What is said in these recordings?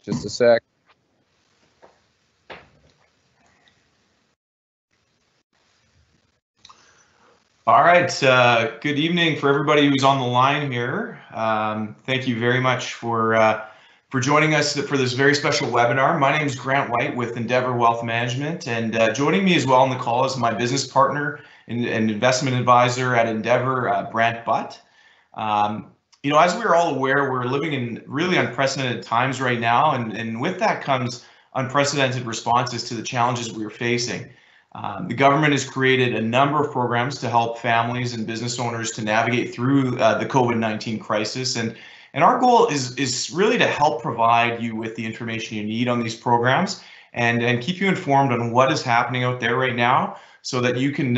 Just a sec. All right, good evening for everybody who's on the line here. Thank you very much for joining us for this very special webinar. My name is Grant White with Endeavour Wealth Management, and joining me as well on the call is my business partner and investment advisor at Endeavour, Brant Butt. You know, as we're all aware, we're living in really unprecedented times right now, and with that comes unprecedented responses to the challenges we're facing. The government has created a number of programs to help families and business owners to navigate through the COVID-19 crisis, and our goal is really to help provide you with the information you need on these programs and keep you informed on what is happening out there right now, so that you can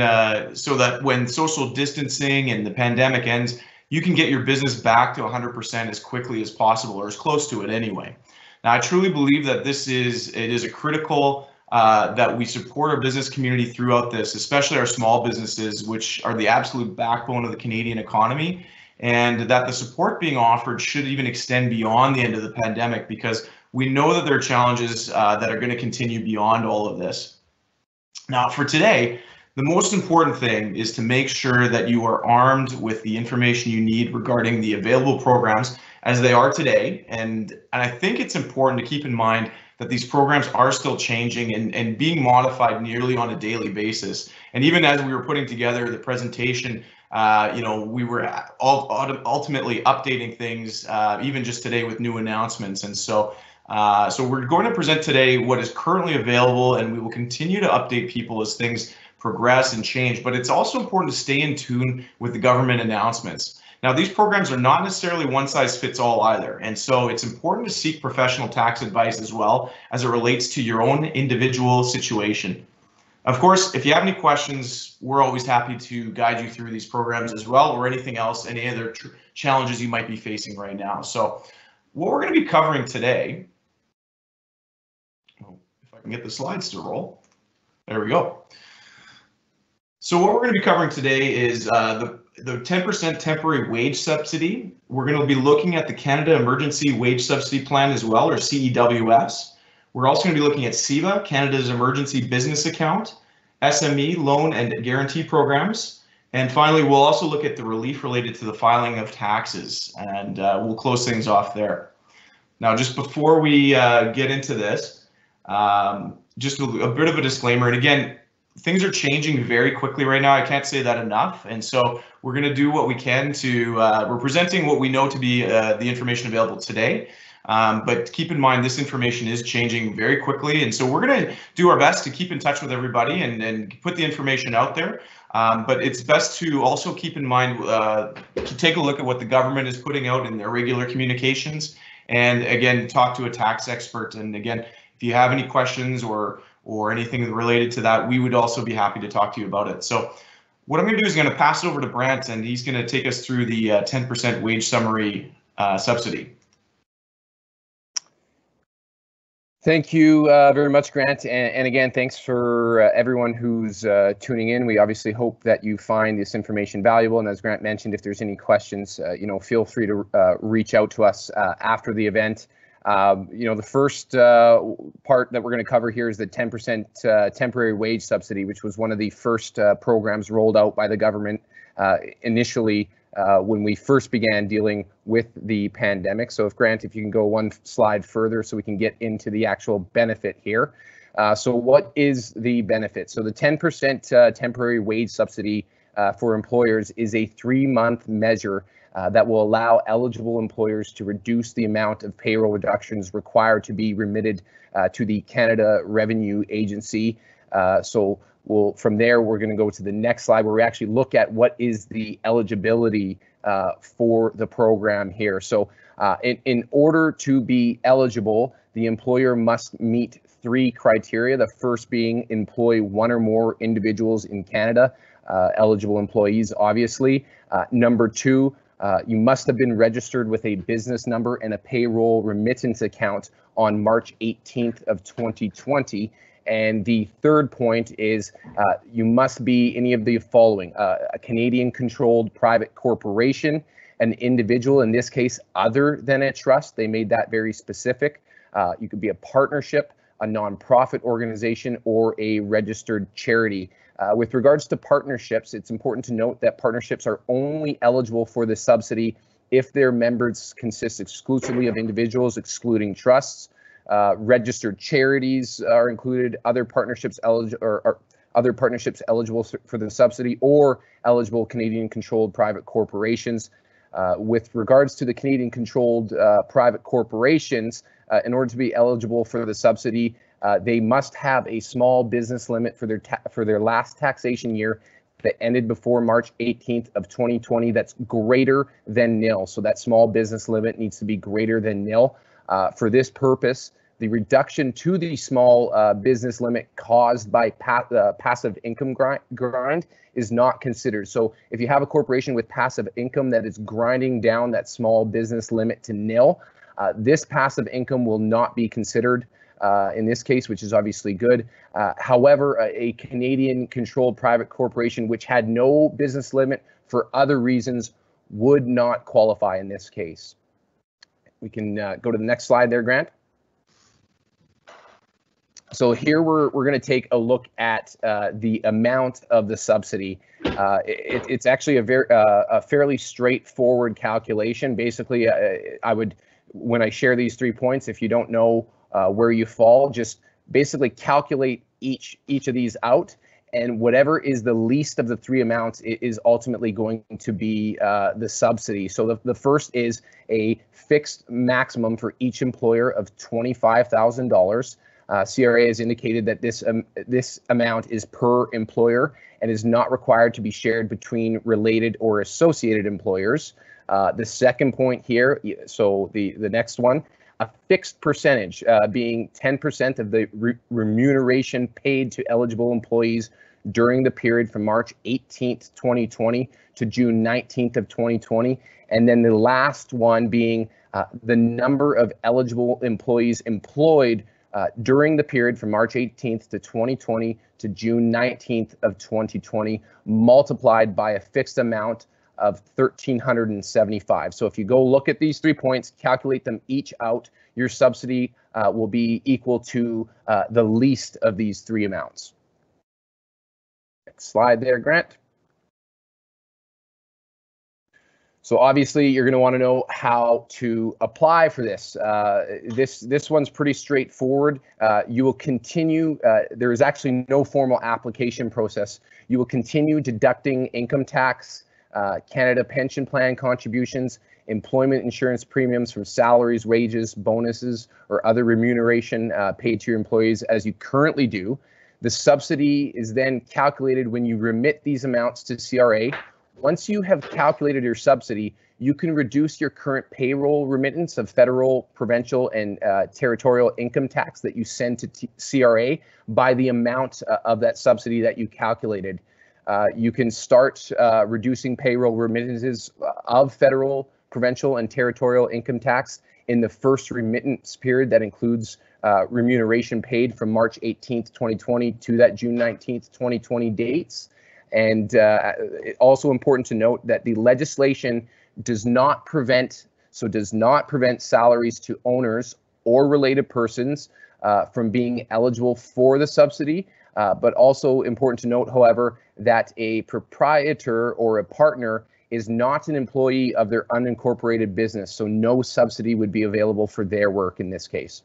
so that when social distancing and the pandemic ends, you can get your business back to 100% as quickly as possible, or as close to it anyway. Now, I truly believe that it is a critical that we support our business community throughout this, especially our small businesses, which are the absolute backbone of the Canadian economy, and that the support being offered should even extend beyond the end of the pandemic, because we know that there are challenges that are going to continue beyond all of this. Now, for today, the most important thing is to make sure that you are armed with the information you need regarding the available programs as they are today, and I think it's important to keep in mind that these programs are still changing and being modified nearly on a daily basis. And even as we were putting together the presentation, you know, we were ultimately updating things, even just today with new announcements. And so we're going to present today what is currently available, and we will continue to update people as things progress and change. But it's also important to stay in tune with the government announcements. Now, these programs are not necessarily one size fits all either, and so it's important to seek professional tax advice as well as it relates to your own individual situation. Of course, if you have any questions, we're always happy to guide you through these programs as well, or anything else, any other challenges you might be facing right now. So what we're going to be covering today, if I can get the slides to roll, there we go. So what we're going to be covering today is the 10% temporary wage subsidy. We're going to be looking at the Canada Emergency Wage Subsidy Plan as well, or CEWS. We're also going to be looking at CEBA, Canada's Emergency Business Account, SME loan and guarantee programs. And finally, we'll also look at the relief related to the filing of taxes, and we'll close things off there. Now, just before we get into this, just a bit of a disclaimer. And again, things are changing very quickly right now. I can't say that enough. And so we're going to do what we can to, we're presenting what we know to be the information available today. But keep in mind, this information is changing very quickly. And so we're going to do our best to keep in touch with everybody and put the information out there. But it's best to also keep in mind to take a look at what the government is putting out in their regular communications. And again, talk to a tax expert. And again, if you have any questions or anything related to that, we would also be happy to talk to you about it. So what I'm going to do is going to pass it over to Brant, and he's going to take us through the 10% wage summary subsidy. Thank you very much, Grant. And again, thanks for everyone who's tuning in. We obviously hope that you find this information valuable. And as Grant mentioned, if there's any questions, you know, feel free to reach out to us after the event. You know, the first part that we're going to cover here is the 10% temporary wage subsidy, which was one of the first programs rolled out by the government initially when we first began dealing with the pandemic. So if Grant, if you can go one slide further so we can get into the actual benefit here. So what is the benefit? So the 10% temporary wage subsidy for employers is a 3-month measure that will allow eligible employers to reduce the amount of payroll reductions required to be remitted to the Canada Revenue Agency. So from there, we're going to go to the next slide where we actually look at what is the eligibility for the program here. So in order to be eligible, the employer must meet 3 criteria, the first being employ 1 or more individuals in Canada, eligible employees, obviously. Number 2, you must have been registered with a business number and a payroll remittance account on March 18th of 2020. And the third point is you must be any of the following: a Canadian controlled private corporation, an individual, in this case, other than a trust. They made that very specific. You could be a partnership, a nonprofit organization, or a registered charity. With regards to partnerships, it's important to note that partnerships are only eligible for the subsidy if their members consist exclusively of individuals, excluding trusts. Registered charities are included, other partnerships eligible for the subsidy, or eligible Canadian-controlled private corporations. With regards to the Canadian-controlled private corporations, in order to be eligible for the subsidy, they must have a small business limit for their last taxation year that ended before March 18th of 2020 that's greater than nil. So that small business limit needs to be greater than nil. For this purpose, the reduction to the small business limit caused by passive income grind is not considered. So if you have a corporation with passive income that is grinding down that small business limit to nil, this passive income will not be considered in this case, which is obviously good. However, a Canadian-controlled private corporation which had no business limit for other reasons would not qualify in this case. We can go to the next slide there, Grant. So here we're going to take a look at the amount of the subsidy. It's actually a fairly straightforward calculation. Basically, when I share these 3 points, if you don't know where you fall, just basically calculate each of these out, and whatever is the least of the 3 amounts is ultimately going to be the subsidy. So the first is a fixed maximum for each employer of $25,000. CRA has indicated that this amount is per employer and is not required to be shared between related or associated employers. The second point here, so the next one, a fixed percentage being 10% of the remuneration paid to eligible employees during the period from March 18th, 2020 to June 19th of 2020. And then the last one being the number of eligible employees employed during the period from March 18th to 2020 to June 19th of 2020, multiplied by a fixed amount of $1,375. So if you go look at these 3 points, calculate them each out, your subsidy will be equal to the least of these 3 amounts. Next slide there, Grant. So obviously you're going to want to know how to apply for this. This one's pretty straightforward. You will continue, there is actually no formal application process. You will continue deducting income tax, Canada Pension Plan contributions, employment insurance premiums from salaries, wages, bonuses, or other remuneration paid to your employees as you currently do. The subsidy is then calculated when you remit these amounts to CRA. Once you have calculated your subsidy, you can reduce your current payroll remittance of federal, provincial, and territorial income tax that you send to CRA by the amount of that subsidy that you calculated. You can start reducing payroll remittances of federal, provincial, and territorial income tax in the first remittance period that includes remuneration paid from March 18th, 2020 to that June 19th, 2020 dates. And also important to note that the legislation does not prevent salaries to owners or related persons from being eligible for the subsidy. But also important to note, however, that a proprietor or a partner is not an employee of their unincorporated business, so no subsidy would be available for their work in this case.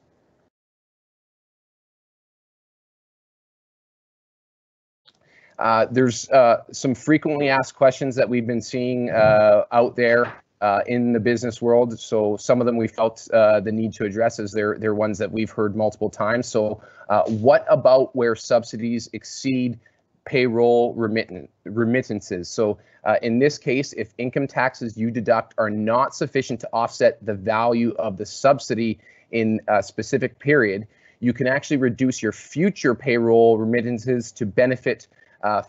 There's some frequently asked questions that we've been seeing out there in the business world. So some of them we felt the need to address as they're ones that we've heard multiple times. So what about where subsidies exceed payroll remittances? So in this case, if income taxes you deduct are not sufficient to offset the value of the subsidy in a specific period, you can actually reduce your future payroll remittances to benefit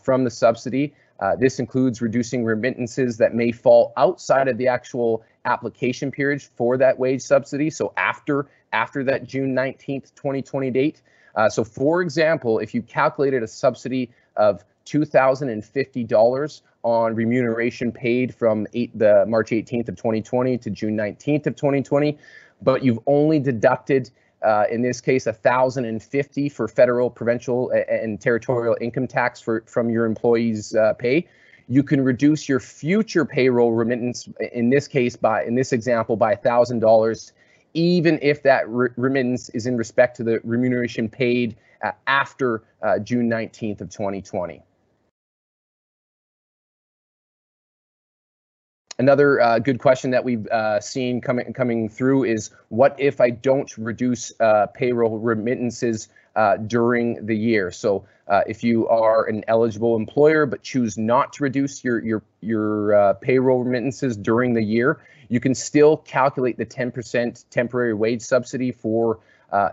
from the subsidy. This includes reducing remittances that may fall outside of the actual application period for that wage subsidy, so after that June 19th, 2020 date. So for example, if you calculated a subsidy of $2,050 on remuneration paid from the March 18th of 2020 to June 19th of 2020, but you've only deducted, in this case, $1,050 for federal, provincial, and territorial income tax from your employees' pay, you can reduce your future payroll remittance, in this case, in this example, by $1,000, even if that remittance is in respect to the remuneration paid after June 19th of 2020. Another good question that we've seen coming through is, what if I don't reduce payroll remittances during the year? So if you are an eligible employer but choose not to reduce your payroll remittances during the year, you can still calculate the 10% temporary wage subsidy for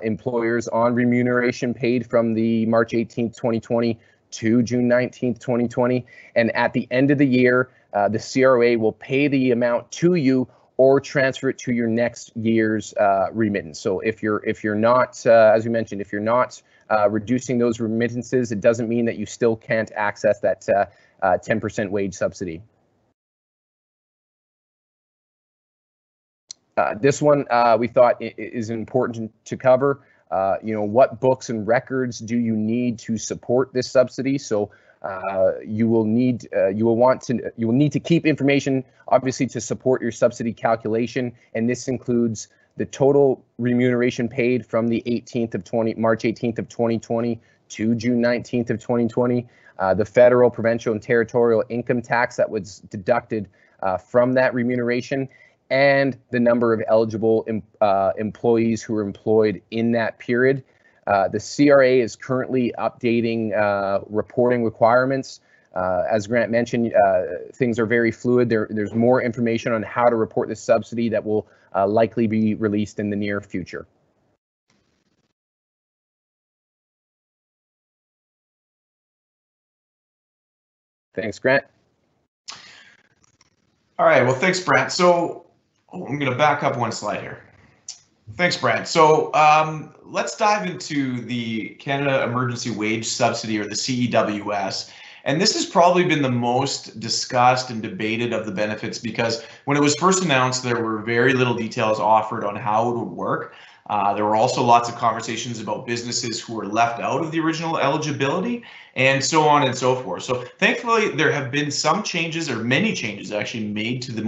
employers on remuneration paid from the March 18th, 2020 to June 19th, 2020. And at the end of the year, the CRA will pay the amount to you or transfer it to your next year's remittance. So if you're not, as we mentioned, if you're not reducing those remittances, it doesn't mean that you still can't access that 10% wage subsidy. This one we thought is important to cover. What books and records do you need to support this subsidy? So you will need to keep information, obviously, to support your subsidy calculation, and this includes the total remuneration paid from the March 18th of 2020 to June 19th of 2020, the federal, provincial, and territorial income tax that was deducted from that remuneration, and the number of eligible employees who were employed in that period. The CRA is currently updating reporting requirements. As Grant mentioned, things are very fluid. There's more information on how to report this subsidy that will likely be released in the near future. Thanks, Grant. All right, well, thanks, Brent. So I'm going to back up one slide here. Thanks, Brent. So let's dive into the Canada Emergency Wage Subsidy, or the CEWS. And this has probably been the most discussed and debated of the benefits, because when it was first announced, there were very little details offered on how it would work. There were also lots of conversations about businesses who were left out of the original eligibility, and so on and so forth. So thankfully, there have been some changes, or many changes actually, made to the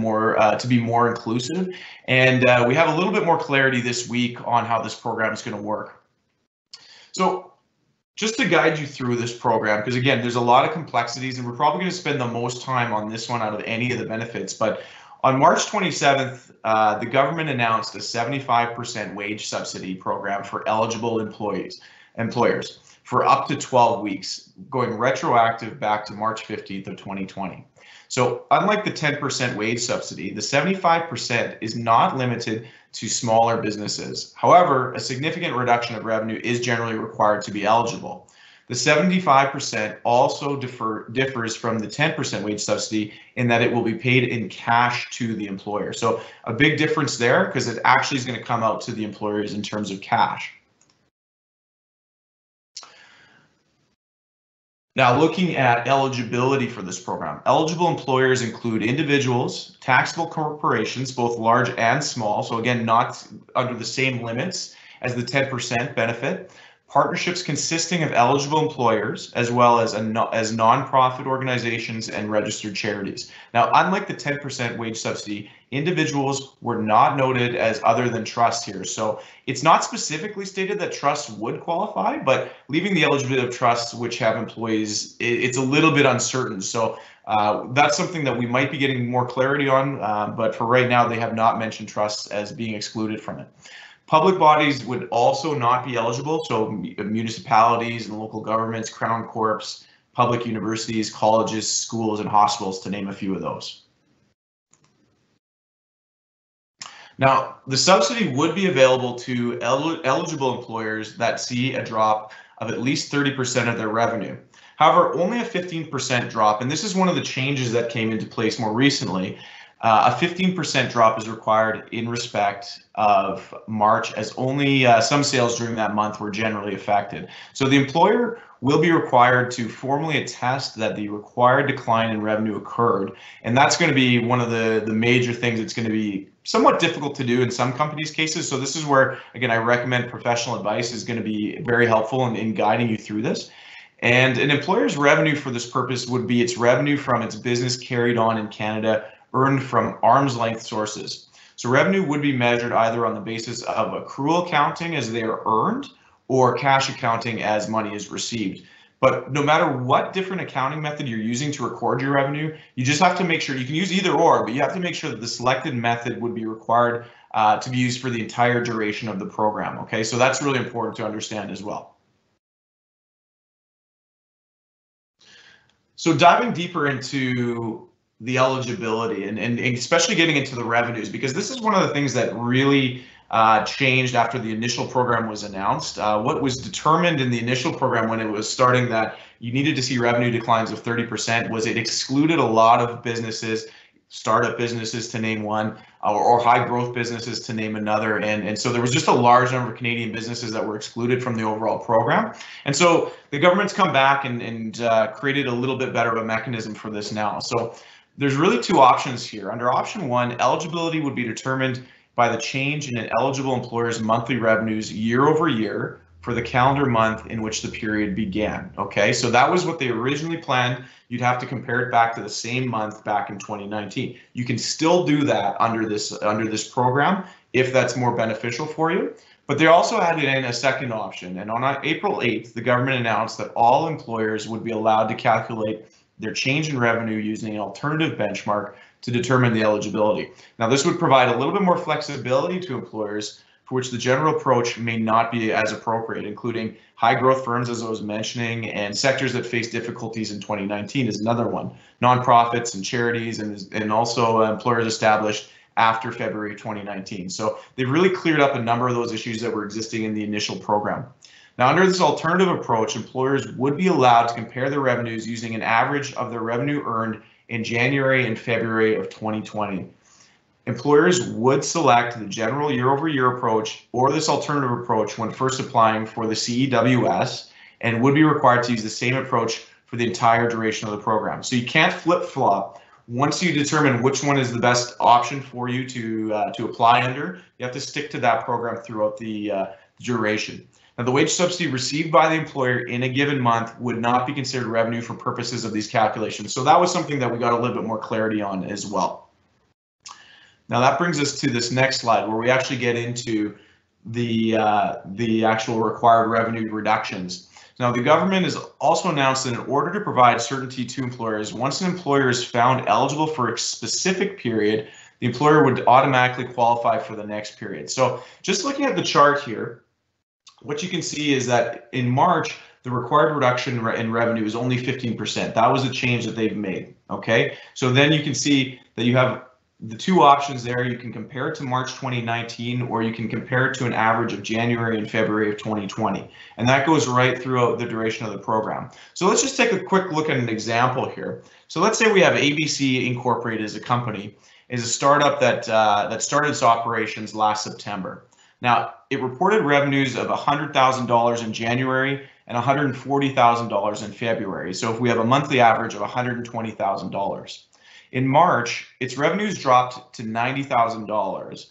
to be more inclusive. And we have a little bit more clarity this week on how this program is going to work. So just to guide you through this program, because again, there's a lot of complexities, and we're probably going to spend the most time on this one out of any of the benefits. But on March 27th, the government announced a 75% wage subsidy program for eligible employers for up to 12 weeks, going retroactive back to March 15th of 2020. So unlike the 10% wage subsidy, the 75% is not limited to smaller businesses. However, a significant reduction of revenue is generally required to be eligible. The 75% also differs from the 10% wage subsidy in that it will be paid in cash to the employer. So a big difference there, because it actually is going to come out to the employers in terms of cash. Now, looking at eligibility for this program, eligible employers include individuals, taxable corporations, both large and small. So again, not under the same limits as the 10% benefit. Partnerships consisting of eligible employers, as well as nonprofit organizations and registered charities. Now, unlike the 10% wage subsidy, individuals were not noted as other than trust here. So it's not specifically stated that trusts would qualify, but leaving the eligibility of trusts which have employees, it's a little bit uncertain. So that's something that we might be getting more clarity on, but for right now, they have not mentioned trusts as being excluded from it. Public bodies would also not be eligible, so municipalities and local governments, crown corps, public universities, colleges, schools, and hospitals, to name a few of those. Now, the subsidy would be available to eligible employers that see a drop of at least 30% of their revenue. However, only a 15% drop, and this is one of the changes that came into place more recently. A 15% drop is required in respect of March, as only some sales during that month were generally affected. So the employer will be required to formally attest that the required decline in revenue occurred. And that's going to be one of the major things that's going to be somewhat difficult to do in some companies' cases. So this is where, again, I recommend professional advice is going to be very helpful in guiding you through this. And an employer's revenue for this purpose would be its revenue from its business carried on in Canada, earned from arm's length sources. So revenue would be measured either on the basis of accrual accounting as they are earned, or cash accounting as money is received. But no matter what different accounting method you're using to record your revenue, you just have to make sure, you can use either or, but you have to make sure that the selected method would be required to be used for the entire duration of the program. Okay, so that's really important to understand as well. So diving deeper into the eligibility and especially getting into the revenues, because this is one of the things that really changed after the initial program was announced. What was determined in the initial program when it was starting that you needed to see revenue declines of 30% was it excluded a lot of businesses, startup businesses to name one, or high growth businesses to name another. And so there was just a large number of Canadian businesses that were excluded from the overall program. And so the government's come back and created a little bit better of a mechanism for this now. So there's really two options here. Under option one, eligibility would be determined by the change in an eligible employer's monthly revenues year over year for the calendar month in which the period began. Okay, so that was what they originally planned. You'd have to compare it back to the same month back in 2019. You can still do that under this program if that's more beneficial for you. But they also added in a second option. And on April 8th, the government announced that all employers would be allowed to calculate their change in revenue using an alternative benchmark to determine the eligibility. Now, this would provide a little bit more flexibility to employers for which the general approach may not be as appropriate, including high growth firms, as I was mentioning, and sectors that face difficulties in 2019 is another one. Nonprofits and charities, and also employers established after February 2019. So they've really cleared up a number of those issues that were existing in the initial program. Now, under this alternative approach, employers would be allowed to compare their revenues using an average of their revenue earned in January and February of 2020. Employers would select the general year-over-year approach or this alternative approach when first applying for the CEWS, and would be required to use the same approach for the entire duration of the program. So you can't flip-flop. Once you determine which one is the best option for you to apply under, you have to stick to that program throughout the duration. Now, the wage subsidy received by the employer in a given month would not be considered revenue for purposes of these calculations. So that was something that we got a little bit more clarity on as well. Now that brings us to this next slide where we actually get into the actual required revenue reductions. Now, the government has also announced that in order to provide certainty to employers, once an employer is found eligible for a specific period, the employer would automatically qualify for the next period. So just looking at the chart here, what you can see is that in March, the required reduction in revenue is only 15%. That was a change that they've made, okay? So then you can see that you have the two options there. You can compare it to March 2019, or you can compare it to an average of January and February of 2020. And that goes right throughout the duration of the program. So let's just take a quick look at an example here. So let's say we have ABC Incorporated as a company, is a startup that started its operations last September. Now, it reported revenues of $100,000 in January and $140,000 in February. So if we have a monthly average of $120,000. In March, its revenues dropped to $90,000.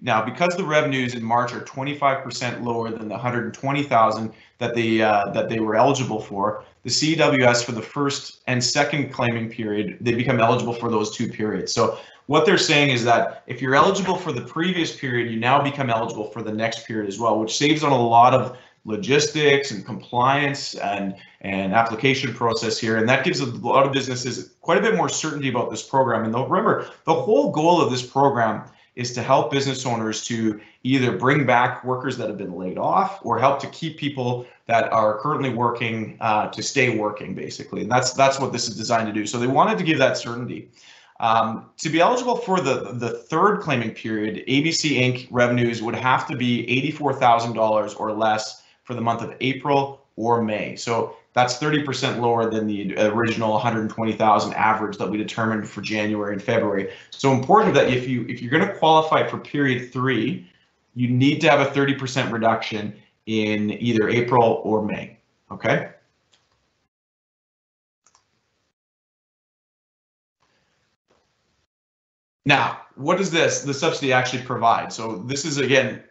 Now, because the revenues in March are 25% lower than the $120,000 that they were eligible for, the CEWS for the first and second claiming period, they become eligible for those two periods. So what they're saying is that if you're eligible for the previous period, you now become eligible for the next period as well, which saves on a lot of logistics and compliance and application process here. And that gives a lot of businesses quite a bit more certainty about this program. And remember, the whole goal of this program is to help business owners to either bring back workers that have been laid off or help to keep people that are currently working to stay working, basically. And that's what this is designed to do. So they wanted to give that certainty. To be eligible for the third claiming period, ABC Inc. revenues would have to be $84,000 or less for the month of April or May. So That's 30% lower than the original 120,000 average that we determined for January and February. So important that if you're going to qualify for period 3, you need to have a 30% reduction in either April or May. Okay. Now, what does the subsidy actually provide? So this is, again,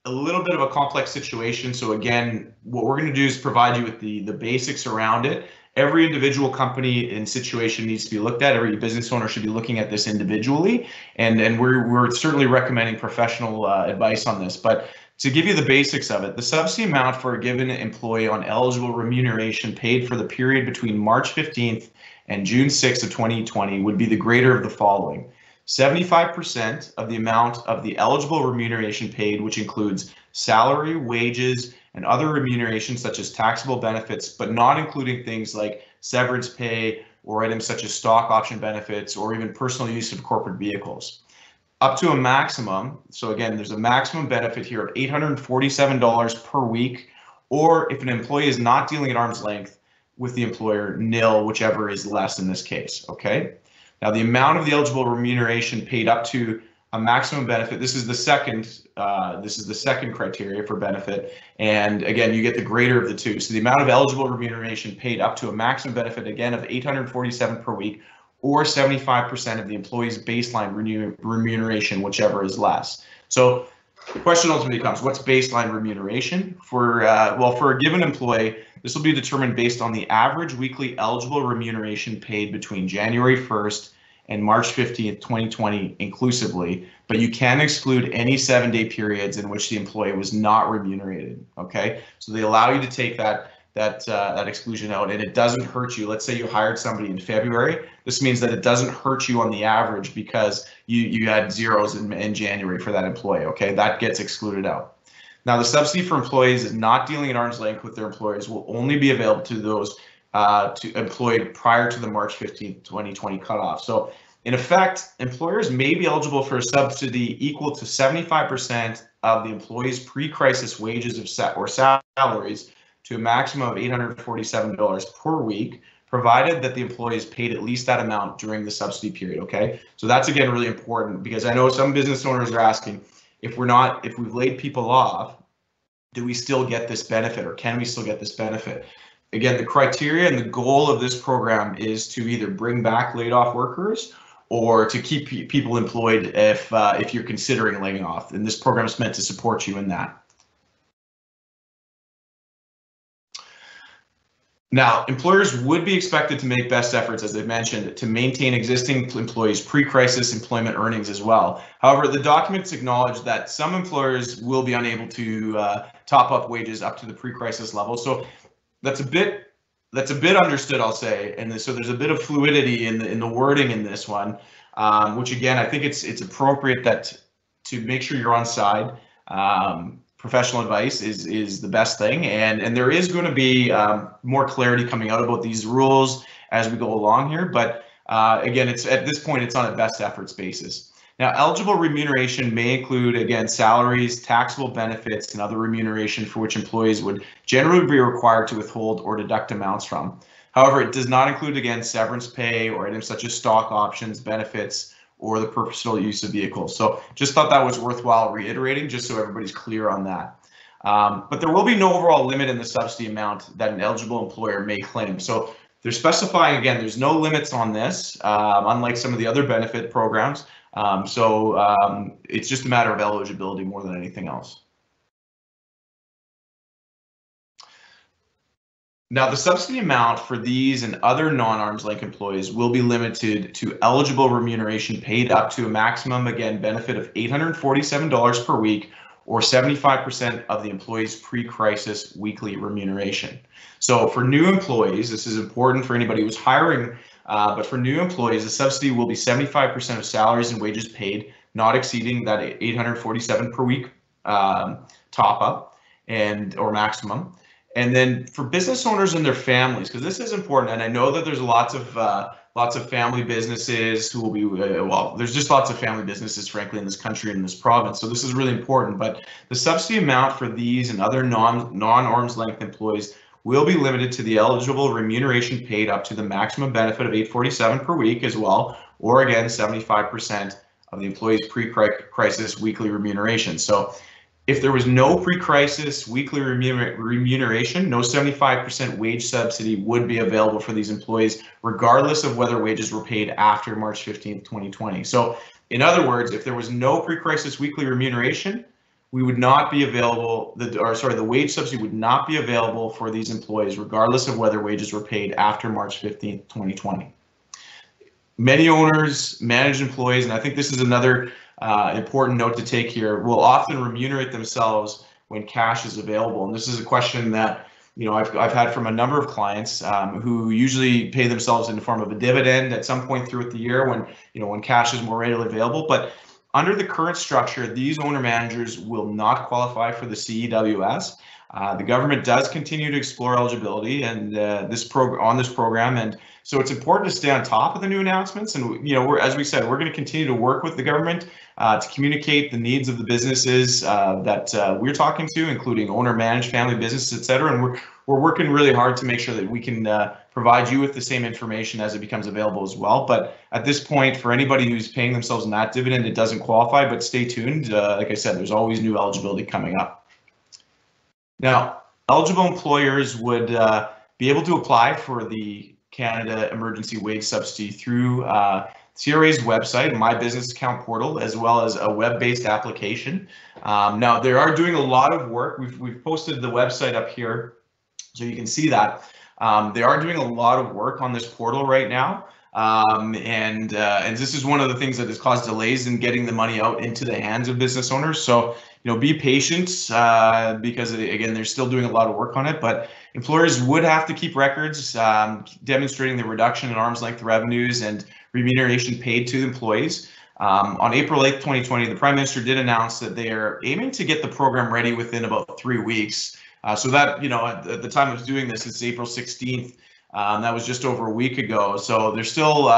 a little bit of a complex situation. So again, what we're going to do is provide you with the basics around it. Every individual company and situation needs to be looked at. Every business owner should be looking at this individually, and we're certainly recommending professional advice on this. But to give you the basics of it, the subsidy amount for a given employee on eligible remuneration paid for the period between March 15th and June 6th of 2020 would be the greater of the following. 75% of the amount of the eligible remuneration paid, which includes salary, wages, and other remuneration such as taxable benefits, but not including things like severance pay or items such as stock option benefits or even personal use of corporate vehicles. Up to a maximum, so again, there's a maximum benefit here of $847 per week, or if an employee is not dealing at arm's length with the employer, nil, whichever is less in this case, okay? Now, the amount of the eligible remuneration paid up to a maximum benefit, this is the second criteria for benefit. And again, you get the greater of the two. So the amount of eligible remuneration paid up to a maximum benefit, again, of $847 per week, or 75% of the employee's baseline remuneration, whichever is less. So the question ultimately becomes, what's baseline remuneration? For a given employee, this will be determined based on the average weekly eligible remuneration paid between January 1st and March 15th, 2020 inclusively, but you can exclude any 7-day periods in which the employee was not remunerated, okay? So they allow you to take that exclusion out, and it doesn't hurt you. Let's say you hired somebody in February. This means that it doesn't hurt you on the average because you had zeros in January for that employee, okay? That gets excluded out. Now, the subsidy for employees not dealing at arm's length with their employers will only be available to those employed prior to the March 15th, 2020 cutoff. So in effect, employers may be eligible for a subsidy equal to 75% of the employee's pre-crisis wages or salaries to a maximum of $847 per week, provided that the employee is paid at least that amount during the subsidy period, okay? So that's, again, really important, because I know some business owners are asking, if we've laid people off, do we still get this benefit, or can we still get this benefit? Again, the criteria and the goal of this program is to either bring back laid off workers or to keep people employed if you're considering laying off. And this program is meant to support you in that. Now, employers would be expected to make best efforts, as I've mentioned, to maintain existing employees' pre-crisis employment earnings as well. However, the documents acknowledge that some employers will be unable to top up wages up to the pre-crisis level. So that's a bit understood, I'll say, and so there's a bit of fluidity in the wording in this one, which again, I think it's appropriate that to make sure you're on side. Professional advice is the best thing, and there is going to be more clarity coming out about these rules as we go along here. But again, it's at this point it's on a best efforts basis. Now, eligible remuneration may include, again, salaries, taxable benefits, and other remuneration for which employees would generally be required to withhold or deduct amounts from. However, it does not include, again, severance pay or items such as stock options, benefits, or the personal use of vehicles. So just thought that was worthwhile reiterating, just so everybody's clear on that. But there will be no overall limit in the subsidy amount that an eligible employer may claim. So they're specifying, again, there's no limits on this, unlike some of the other benefit programs. It's just a matter of eligibility more than anything else. Now, the subsidy amount for these and other non-arm's length employees will be limited to eligible remuneration paid up to a maximum, again, benefit of $847 per week, or 75% of the employee's pre-crisis weekly remuneration. So for new employees, this is important for anybody who's hiring, but for new employees, the subsidy will be 75% of salaries and wages paid, not exceeding that $847 per week top up or maximum. And then for business owners and their families, because this is important, and I know that there's lots of family businesses who will be, well, there's just lots of family businesses, frankly, in this country and in this province. So this is really important. But the subsidy amount for these and other non-arm's length employees will be limited to the eligible remuneration paid up to the maximum benefit of $847 per week as well, or again, 75% of the employee's pre-crisis weekly remuneration. So if there was no pre-crisis weekly remuneration, no 75% wage subsidy would be available for these employees, regardless of whether wages were paid after March 15th, 2020. So in other words, if there was no pre-crisis weekly remuneration, we would not be available, the wage subsidy would not be available for these employees, regardless of whether wages were paid after March 15th, 2020. Many owners, managed employees, and I think this is another important note to take here, will often remunerate themselves when cash is available. And this is a question that I've had from a number of clients who usually pay themselves in the form of a dividend at some point throughout the year when cash is more readily available. But under the current structure, these owner managers will not qualify for the CEWS. The government does continue to explore eligibility and this program, and so it's important to stay on top of the new announcements. And as we said, we're going to continue to work with the government to communicate the needs of the businesses that we're talking to, including owner-managed family businesses, et cetera. And we're working really hard to make sure that we can provide you with the same information as it becomes available as well. But at this point, for anybody who's paying themselves in that dividend, it doesn't qualify. But stay tuned. Like I said, there's always new eligibility coming up. Now, eligible employers would be able to apply for the Canada Emergency Wage Subsidy through CRA's website, My Business Account portal, as well as a web-based application. Now, they are doing a lot of work. We've posted the website up here, so you can see that. They are doing a lot of work on this portal right now. And this is one of the things that has caused delays in getting the money out into the hands of business owners. So, be patient because again, they're still doing a lot of work on it, but employers would have to keep records demonstrating the reduction in arm's length revenues and remuneration paid to employees. On April 8th, 2020, the Prime Minister did announce that they are aiming to get the program ready within about 3 weeks. So that, at the time of doing this, it's April 16th. That was just over a week ago. So they're still,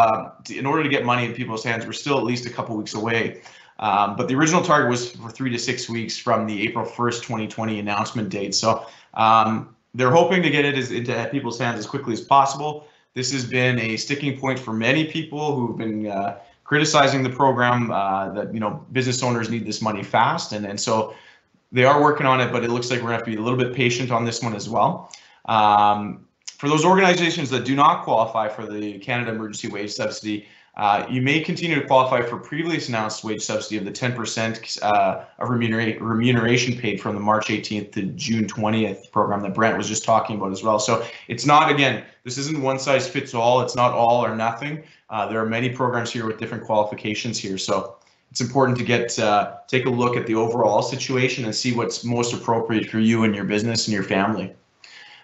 in order to get money in people's hands, we're still at least a couple weeks away. But the original target was for 3 to 6 weeks from the April 1st, 2020 announcement date. So they're hoping to get it into people's hands as quickly as possible. This has been a sticking point for many people who've been criticizing the program, that business owners need this money fast. And so they are working on it, but it looks like we're going to have to be a little bit patient on this one as well. For those organizations that do not qualify for the Canada Emergency Wage Subsidy, you may continue to qualify for previously announced wage subsidy of the 10% of remuneration paid from the March 18th to June 20th program that Brent was just talking about as well. So it's not, again, this isn't one size fits all. It's not all or nothing. There are many programs here with different qualifications here. So it's important to take a look at the overall situation and see what's most appropriate for you and your business and your family.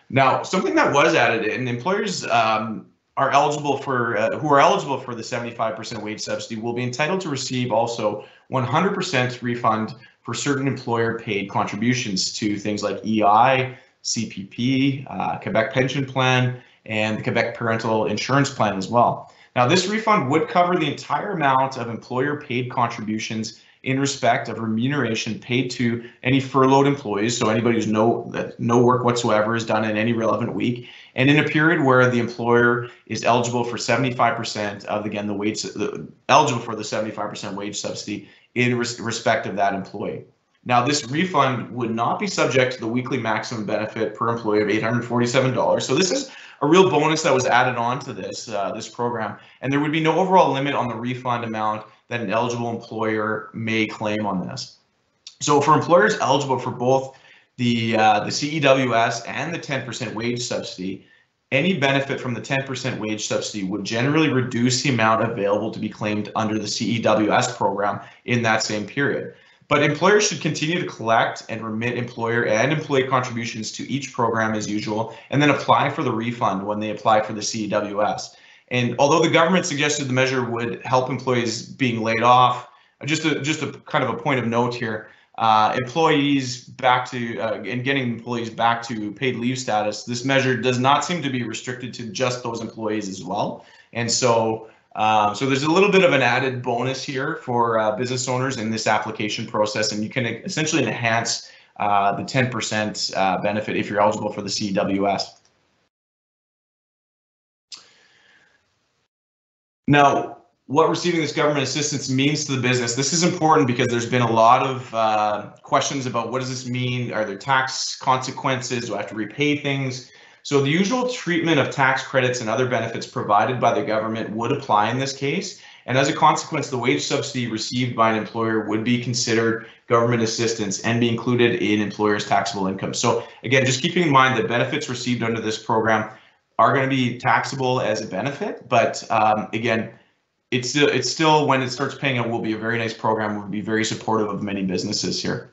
Now, something that was added in, employers are eligible for who are eligible for the 75% wage subsidy will be entitled to receive also 100% refund for certain employer paid contributions to things like EI, CPP, Quebec Pension Plan, and the Quebec Parental Insurance Plan as well. Now, this refund would cover the entire amount of employer paid contributions in respect of remuneration paid to any furloughed employees, so anybody who's no work whatsoever is done in any relevant week, and in a period where the employer is eligible for 75% of, again, eligible for the 75% wage subsidy in respect of that employee. Now, this refund would not be subject to the weekly maximum benefit per employee of $847. So this is a real bonus that was added on to this program, and there would be no overall limit on the refund amount that an eligible employer may claim on this. So for employers eligible for both the CEWS and the 10% wage subsidy, any benefit from the 10% wage subsidy would generally reduce the amount available to be claimed under the CEWS program in that same period. But employers should continue to collect and remit employer and employee contributions to each program as usual, and then apply for the refund when they apply for the CEWS. And although the government suggested the measure would help employees being laid off, just a kind of a point of note here, employees back to and getting employees back to paid leave status, this measure does not seem to be restricted to just those employees as well. And so there's a little bit of an added bonus here for business owners in this application process, and you can essentially enhance the 10% benefit if you're eligible for the CEWS. Now, what receiving this government assistance means to the business, this is important because there's been a lot of questions about what does this mean? Are there tax consequences? Do I have to repay things? So the usual treatment of tax credits and other benefits provided by the government would apply in this case. And as a consequence, the wage subsidy received by an employer would be considered government assistance and be included in employer's taxable income. So again, just keeping in mind that benefits received under this program are going to be taxable as a benefit, but again, it's still when it starts paying out will be a very nice program. We'll be very supportive of many businesses here.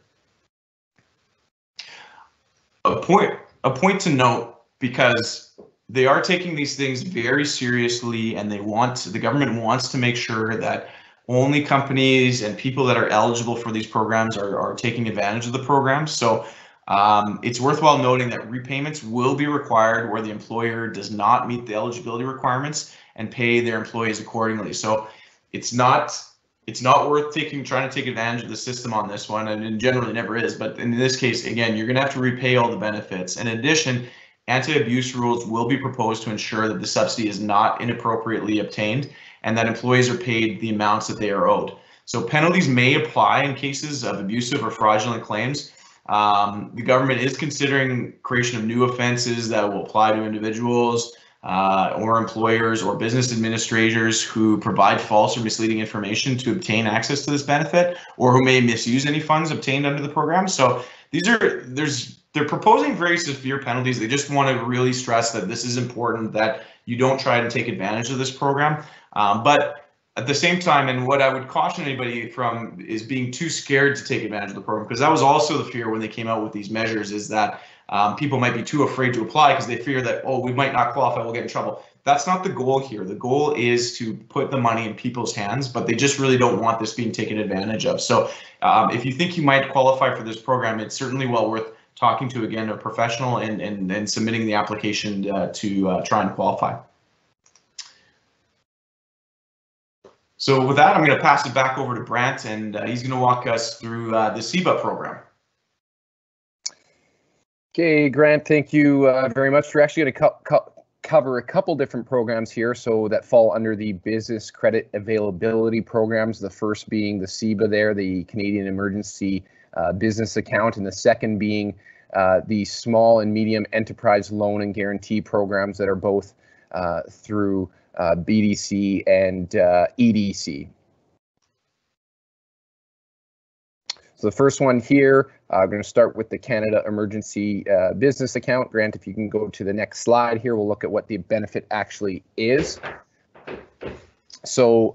A point to note, because they are taking these things very seriously, and the government wants to make sure that only companies and people that are eligible for these programs are taking advantage of the programs. So it's worthwhile noting that repayments will be required where the employer does not meet the eligibility requirements and pay their employees accordingly. So it's not worth trying to take advantage of the system on this one, and generally never is. But in this case, again, you're going to have to repay all the benefits. In addition, anti-abuse rules will be proposed to ensure that the subsidy is not inappropriately obtained and that employees are paid the amounts that they are owed. So penalties may apply in cases of abusive or fraudulent claims. The government is considering creation of new offenses that will apply to individuals or employers or business administrators who provide false or misleading information to obtain access to this benefit, or who may misuse any funds obtained under the program. So they're proposing very severe penalties. They just want to really stress that this is important, that you don't try to take advantage of this program. But at the same time, and what I would caution anybody from is being too scared to take advantage of the program, because that was also the fear when they came out with these measures, is that people might be too afraid to apply because they fear that, oh, we might not qualify, we'll get in trouble. That's not the goal here. The goal is to put the money in people's hands, but they just really don't want this being taken advantage of. So if you think you might qualify for this program, it's certainly well worth talking to, again, a professional and submitting the application to try and qualify. So with that, I'm going to pass it back over to Brant, and he's going to walk us through the CEBA program. Okay, Grant, thank you very much. We're actually going to cover a couple different programs here, so that fall under the business credit availability programs. The first being the CEBA there, the Canadian Emergency Business Account, and the second being the small and medium enterprise loan and guarantee programs that are both through BDC and EDC. So the first one here, I'm going to start with the Canada Emergency Business Account. Grant, if you can go to the next slide here, we'll look at what the benefit actually is. So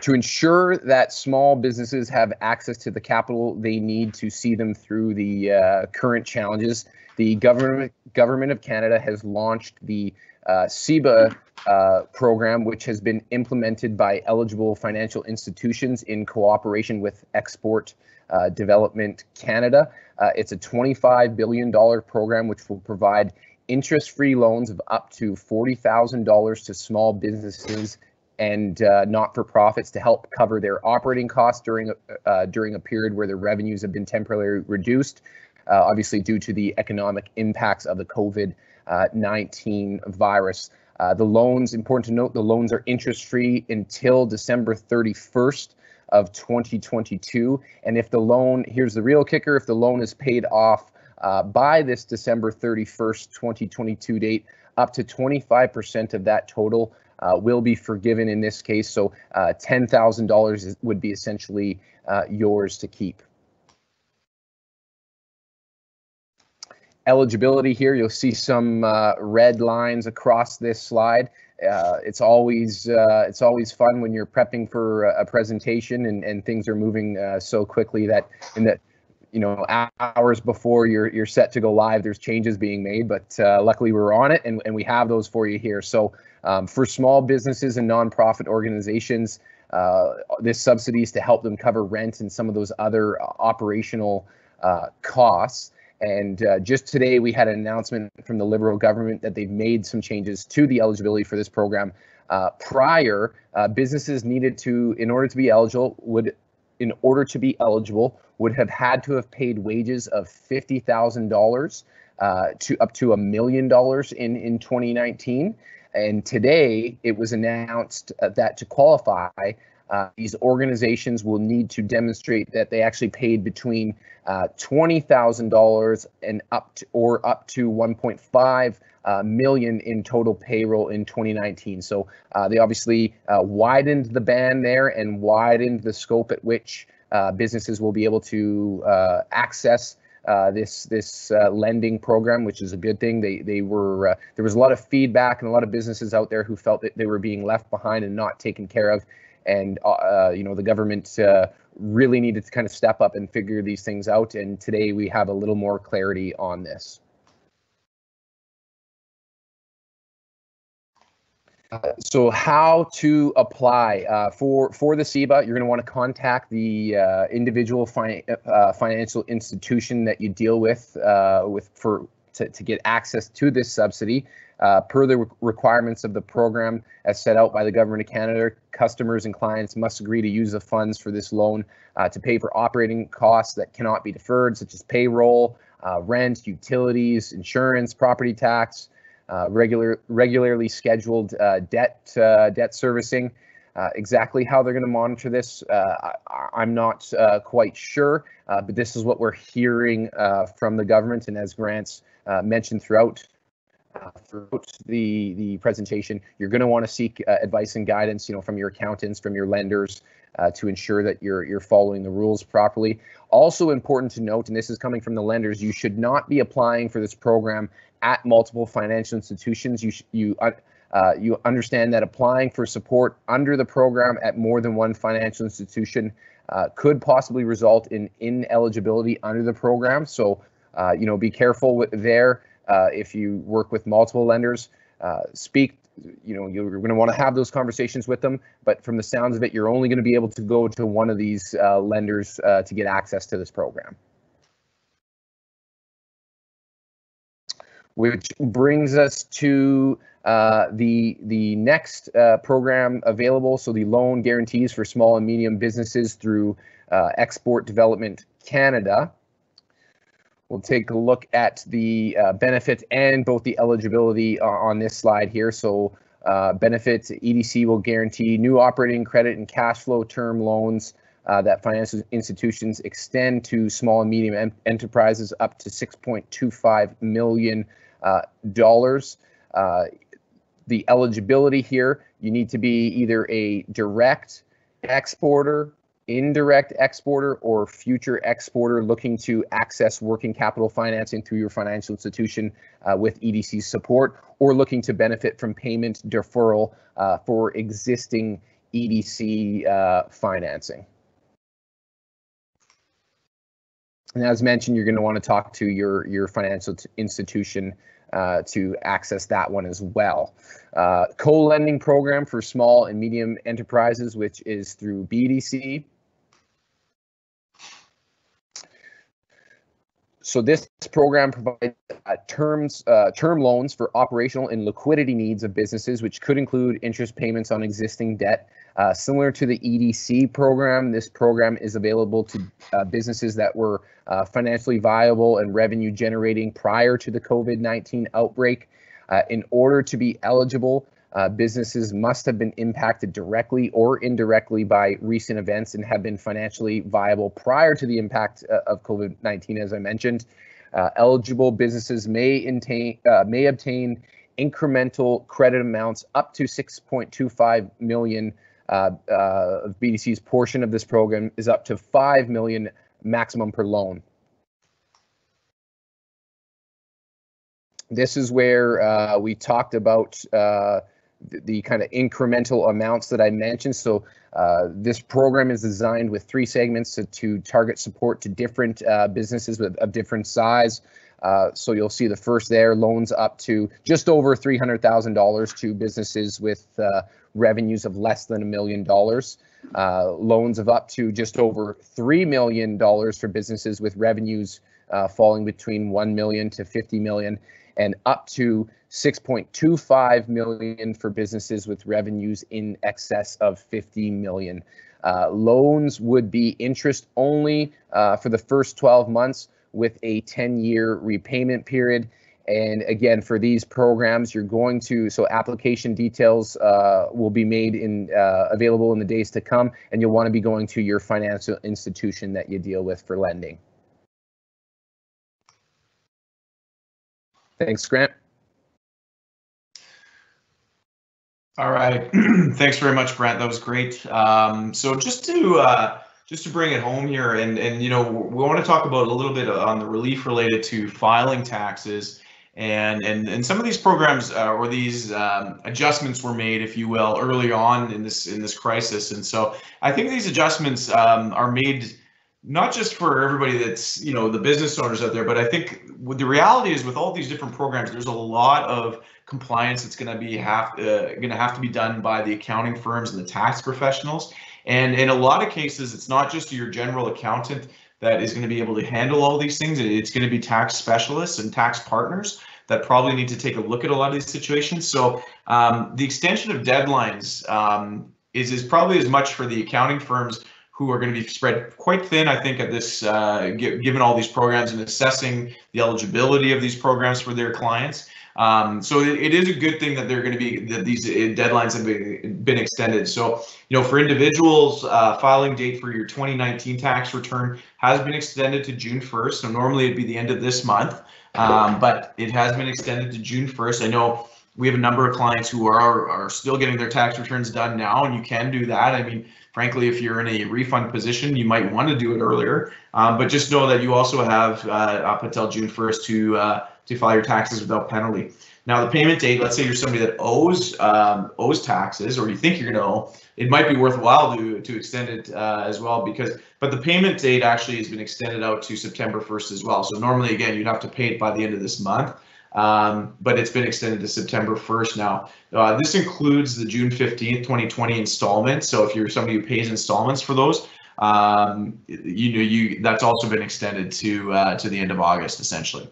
to ensure that small businesses have access to the capital they need to see them through the current challenges, the government of Canada has launched the CEBA program, which has been implemented by eligible financial institutions in cooperation with Export Development Canada. It's a $25 billion program which will provide interest-free loans of up to $40,000 to small businesses and not-for-profits to help cover their operating costs during a period where their revenues have been temporarily reduced, obviously due to the economic impacts of the COVID-19 virus. The loans, important to note, the loans are interest-free until December 31st of 2022. And if the loan, here's the real kicker, if the loan is paid off by this December 31st, 2022 date, up to 25% of that total will be forgiven in this case. So $10,000 would be essentially yours to keep. Eligibility here, you'll see some red lines across this slide. It's always fun when you're prepping for a presentation and things are moving so quickly that hours before you're set to go live, there's changes being made. But luckily we're on it and we have those for you here. So for small businesses and nonprofit organizations, this subsidy is to help them cover rent and some of those other operational costs. And just today, we had an announcement from the Liberal government that they've made some changes to the eligibility for this program. Prior, businesses needed to, in order to be eligible, would have had to have paid wages of $50,000 to up to $1 million in 2019. And today it was announced that to qualify, these organizations will need to demonstrate that they actually paid between $20,000 and up to 1.5 million in total payroll in 2019. So they obviously widened the band there and widened the scope at which businesses will be able to access this lending program, which is a good thing. They were there was a lot of feedback and a lot of businesses out there who felt that they were being left behind and not taken care of. And the government really needed to kind of step up and figure these things out. And today we have a little more clarity on this. So how to apply for the CEBA? You're going to want to contact the individual financial institution that you deal with to get access to this subsidy. Per the requirements of the program as set out by the Government of Canada, customers and clients must agree to use the funds for this loan to pay for operating costs that cannot be deferred, such as payroll, rent, utilities, insurance, property tax, regularly scheduled debt servicing. Exactly how they're going to monitor this, I'm not quite sure, but this is what we're hearing from the government. And as Grant's mentioned throughout the presentation, you're going to want to seek advice and guidance, from your accountants, from your lenders, to ensure that you're following the rules properly. Also important to note, and this is coming from the lenders, you should not be applying for this program at multiple financial institutions. You understand that applying for support under the program at more than one financial institution could possibly result in ineligibility under the program. So, be careful there. If you work with multiple lenders, you're going to want to have those conversations with them. But from the sounds of it, you're only going to be able to go to one of these lenders to get access to this program. Which brings us to the next program available. So the loan guarantees for small and medium businesses through Export Development Canada. We'll take a look at the benefits and both the eligibility on this slide here. So benefits, EDC will guarantee new operating credit and cash flow term loans that financial institutions extend to small and medium enterprises up to $6.25 million. The eligibility here, you need to be either a direct exporter, indirect exporter, or future exporter looking to access working capital financing through your financial institution with EDC support, or looking to benefit from payment deferral for existing EDC financing. And as mentioned, you're going to want to talk to your financial institution to access that one as well. Co-lending program for small and medium enterprises, which is through BDC. So this program provides term loans for operational and liquidity needs of businesses, which could include interest payments on existing debt. Similar to the EDC program, this program is available to businesses that were financially viable and revenue generating prior to the COVID-19 outbreak. In order to be eligible, businesses must have been impacted directly or indirectly by recent events and have been financially viable prior to the impact of COVID-19, as I mentioned. Eligible businesses may obtain incremental credit amounts up to $6.25 million. BDC's portion of this program is up to $5 million maximum per loan. This is where we talked about the kind of incremental amounts that I mentioned. So this program is designed with 3 segments to target support to different businesses of different size. So you'll see the first there, loans up to just over $300,000 to businesses with revenues of less than $1 million. Loans of up to just over $3 million for businesses with revenues falling between $1 million to $50 million, and up to $6.25 million for businesses with revenues in excess of $50 million. Loans would be interest only for the first 12 months with a 10-year repayment period. And again, for these programs, you're going to, so application details will be made available in the days to come, and you'll want to be going to your financial institution that you deal with for lending. Thanks, Grant. All right, thanks very much, Brent. That was great. So just to bring it home here, and you know, we want to talk about a little bit on the relief related to filing taxes. And some of these programs or these adjustments were made, if you will, early on in this crisis. And so I think these adjustments are made not just for everybody that's, you know, the business owners out there, but I think the reality is with all these different programs, there's a lot of compliance that's going to have to be done by the accounting firms and the tax professionals. And in a lot of cases, it's not just your general accountant that is going to be able to handle all these things. It's going to be tax specialists and tax partners that probably need to take a look at a lot of these situations. So the extension of deadlines is probably as much for the accounting firms who are going to be spread quite thin, I think, at this, given all these programs and assessing the eligibility of these programs for their clients. So it is a good thing that these deadlines have been extended. So, you know, for individuals, filing date for your 2019 tax return has been extended to June 1st. So normally it'd be the end of this month, but it has been extended to June 1st. I know we have a number of clients who are still getting their tax returns done now, and you can do that. I mean, frankly, if you're in a refund position, you might want to do it earlier, but just know that you also have up until June 1st to file your taxes without penalty. Now, the payment date, let's say you're somebody that owes taxes, or you think you're going to owe, it might be worthwhile to extend it as well, but the payment date actually has been extended out to September 1st as well. So normally, again, you'd have to pay it by the end of this month. But it's been extended to September 1st now. This includes the June 15th, 2020 installment. So if you're somebody who pays installments for those, that's also been extended to the end of August, essentially.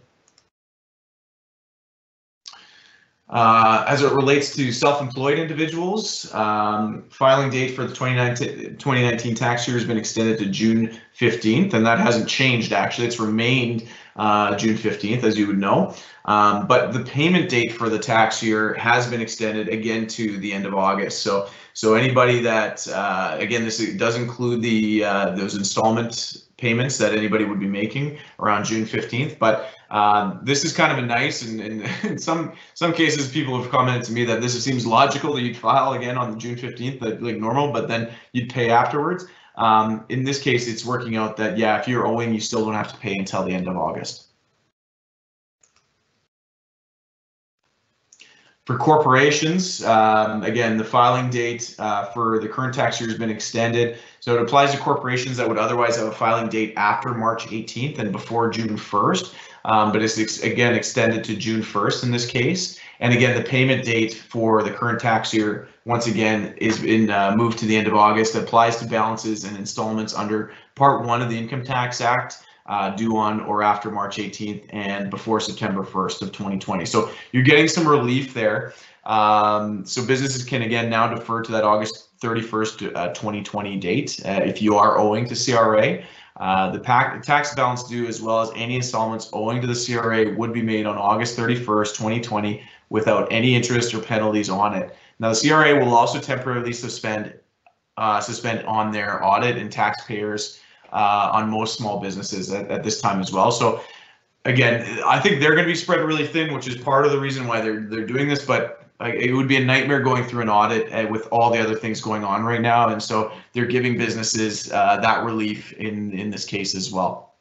As it relates to self-employed individuals, filing date for the 2019 tax year has been extended to June 15th, and that hasn't changed actually. It's remained June 15th, as you would know. But the payment date for the tax year has been extended again to the end of August. So anybody that, again, this does include those installment payments that anybody would be making around June 15th. But this is kind of a nice, and in some cases, people have commented to me that this seems logical that you'd file again on June 15th, like normal, but then you'd pay afterwards. In this case, it's working out that, yeah, if you're owing, you still don't have to pay until the end of August. For corporations, again, the filing date for the current tax year has been extended. So it applies to corporations that would otherwise have a filing date after March 18th and before June 1st. But it's again extended to June 1st in this case. And again, the payment date for the current tax year, once again, is been moved to the end of August. It applies to balances and installments under Part 1 of the Income Tax Act, due on or after March 18th and before September 1st of 2020. So you're getting some relief there. So businesses can again now defer to that August 31st, 2020 date if you are owing to CRA. The tax balance due as well as any installments owing to the CRA would be made on August 31st, 2020 without any interest or penalties on it. Now the CRA will also temporarily suspend on their audit and taxpayers on most small businesses at this time as well. So again, I think they're going to be spread really thin, which is part of the reason why they're doing this, but it would be a nightmare going through an audit with all the other things going on right now. And so they're giving businesses that relief in this case as well.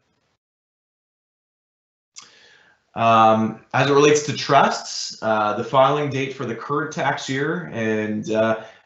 As it relates to trusts, the filing date for the current tax year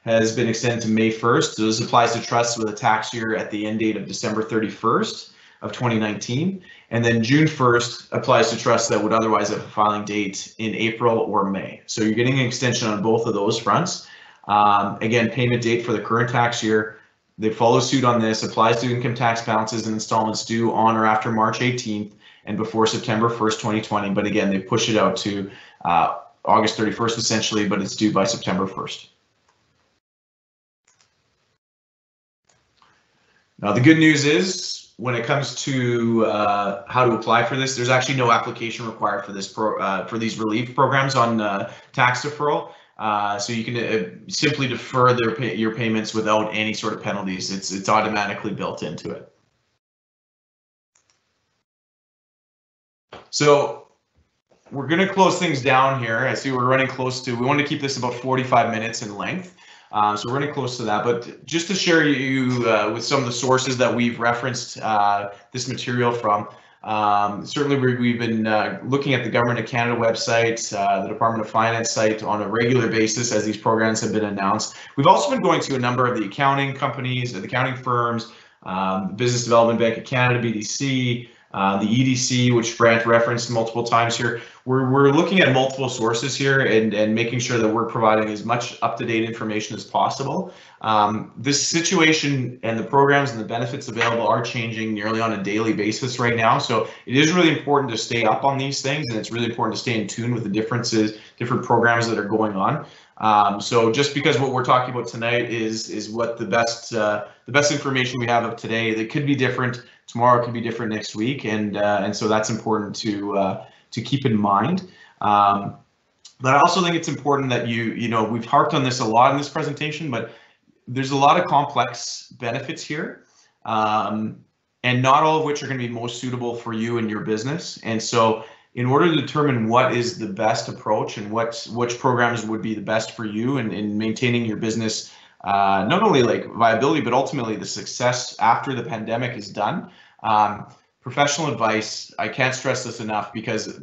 has been extended to May 1st. So this applies to trusts with a tax year at the end date of December 31st of 2019. And then June 1st applies to trusts that would otherwise have a filing date in April or May. So you're getting an extension on both of those fronts. Again, payment date for the current tax year, they follow suit on this, applies to income tax balances and installments due on or after March 18th and before September 1st, 2020. But again, they push it out to August 31st essentially, but it's due by September 1st. Now, the good news is when it comes to how to apply for this, there's actually no application required for this for these relief programs on tax deferral. So you can simply defer your payments without any sort of penalties. It's automatically built into it. So we're going to close things down here. I see we're running close to, we want to keep this about 45 minutes in length. So we're running close to that, but just to share you with some of the sources that we've referenced this material from. Certainly we've been looking at the Government of Canada website, the Department of Finance site on a regular basis as these programs have been announced. We've also been going to a number of the accounting companies, the accounting firms, Business Development Bank of Canada, BDC, the EDC, which Brant referenced multiple times here. We're looking at multiple sources here and making sure that we're providing as much up-to-date information as possible. This situation and the programs and the benefits available are changing nearly on a daily basis right now. So it is really important to stay up on these things, and it's really important to stay in tune with the different programs that are going on. So just because what we're talking about tonight is what the best information we have of today, that could be different tomorrow, could be different next week, and so that's important to keep in mind. But I also think it's important that you know, we've harped on this a lot in this presentation, but there's a lot of complex benefits here, and not all of which are going to be most suitable for you and your business. And so in order to determine what is the best approach and which programs would be the best for you in maintaining your business, not only like viability, but ultimately the success after the pandemic is done, professional advice, I can't stress this enough, because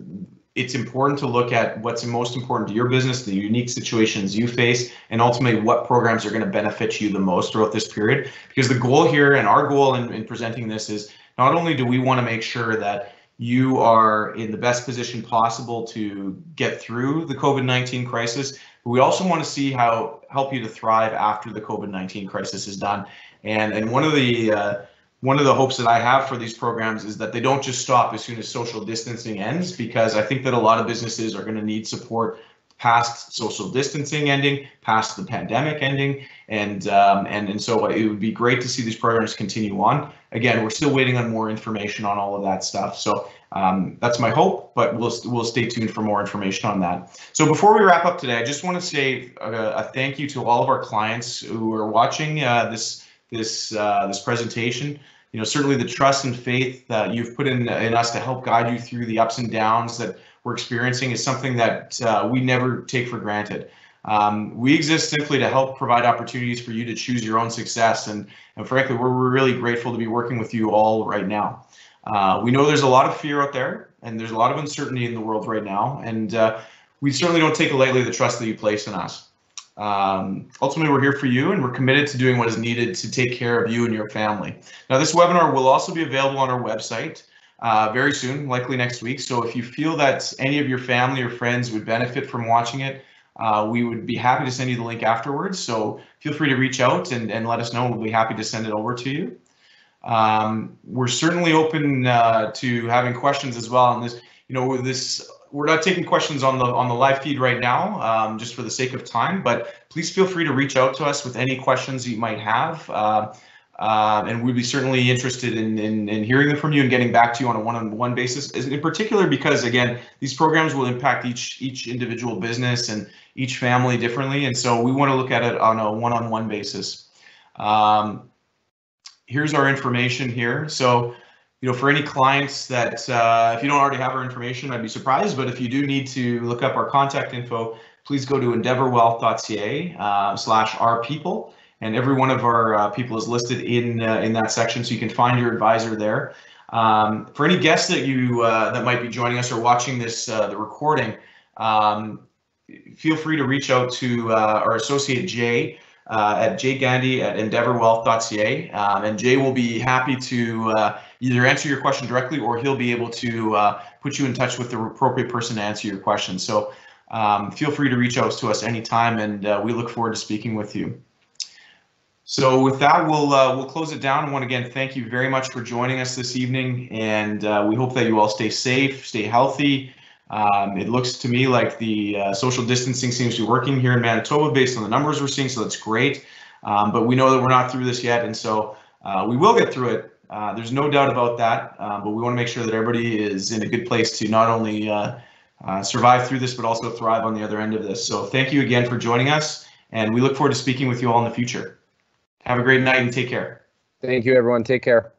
it's important to look at what's most important to your business, the unique situations you face, and ultimately what programs are going to benefit you the most throughout this period. Because the goal here, and our goal in presenting this, is not only do we want to make sure that you are in the best position possible to get through the COVID-19 crisis, but we also want to see how help you to thrive after the COVID-19 crisis is done. And one of the hopes that I have for these programs is that they don't just stop as soon as social distancing ends, because I think that a lot of businesses are going to need support past social distancing ending, past the pandemic ending, and so it would be great to see these programs continue on. Again, we're still waiting on more information on all of that stuff, so that's my hope, but we'll stay tuned for more information on that. So before we wrap up today, I just want to say a thank you to all of our clients who are watching this presentation. You know, certainly the trust and faith that you've put in us to help guide you through the ups and downs that we're experiencing is something that we never take for granted. We exist simply to help provide opportunities for you to choose your own success, and frankly, we're really grateful to be working with you all right now. We know there's a lot of fear out there, and there's a lot of uncertainty in the world right now, and we certainly don't take lightly the trust that you place in us. Ultimately, we're here for you, and we're committed to doing what is needed to take care of you and your family. Now, this webinar will also be available on our website very soon, likely next week. So if you feel that any of your family or friends would benefit from watching it, we would be happy to send you the link afterwards. So feel free to reach out and let us know. We'll be happy to send it over to you. We're certainly open to having questions as well. And we're not taking questions on the live feed right now, just for the sake of time, but please feel free to reach out to us with any questions you might have. And we'd be certainly interested in hearing them from you and getting back to you on a one-on-one basis, in particular because, again, these programs will impact each individual business and each family differently. And so we want to look at it on a one-on-one basis. Here's our information here. So, you know, for any clients that, if you don't already have our information, I'd be surprised, but if you do need to look up our contact info, please go to endeavourwealth.ca/ourpeople, and every one of our people is listed in that section, so you can find your advisor there. For any guests that that might be joining us or watching this the recording, feel free to reach out to our associate Jay at jgandy@endeavourwealth.ca, and Jay will be happy to either answer your question directly, or he'll be able to put you in touch with the appropriate person to answer your question. So feel free to reach out to us anytime, and we look forward to speaking with you. So with that, we'll close it down. I want to again thank you very much for joining us this evening, and we hope that you all stay safe, stay healthy. It looks to me like the social distancing seems to be working here in Manitoba based on the numbers we're seeing, so that's great. But we know that we're not through this yet, and so We will get through it. There's no doubt about that, but we want to make sure that everybody is in a good place to not only survive through this, but also thrive on the other end of this. So thank you again for joining us, and we look forward to speaking with you all in the future. Have a great night and take care. Thank you, everyone. Take care.